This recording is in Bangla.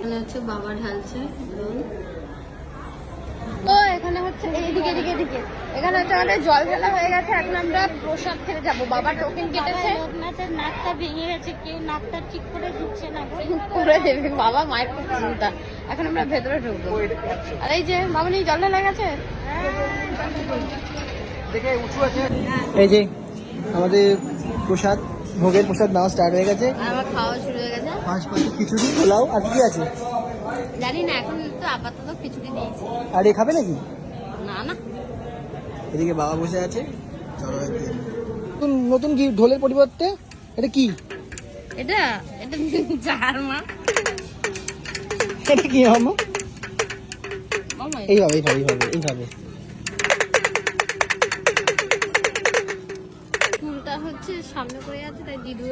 এখানে হচ্ছে বাবা ঢালছে জল। তো এখানে হচ্ছে এদিকে এখানে হচ্ছে আমাদের জল ঢালা হয়ে গেছে। এখন আমরা প্রসাদ খেতে যাবো। বাবা টোকেন কেটেছে। লোকনাথের নাকটা ভেঙে গেছে, কেউ নাকটা ঠিক করে ঢুকছে না। করে দেবে বাবা, মায়ের খুব চিন্তা। এখন আমরা ভেতরে ঢুকবো। আর এই যে বাবা নিয়ে জল ঢালা গেছে। এই যে আমাদের প্রসাদ, ভোগের প্রসাদ নেওয়া স্টার্ট হয়ে গেছে। আর আমার খাওয়া শুরু হয়ে গেছে। 5 পাতে খিচুড়ি, পোলাও আর কি আছে জানি না, এখন তো আপাতত খিচুড়ি দিয়েছে। আর এ খাবে নাকি? না না, এদিকে বাবা বসে আছে। চলো নতুন কি ঢোলের পরিবর্তে এটা কি? এটা জারমা। এটা কি মামা? মামা এইভাবে চুলটা হচ্ছে সামনে করে আছে, তাই দিদু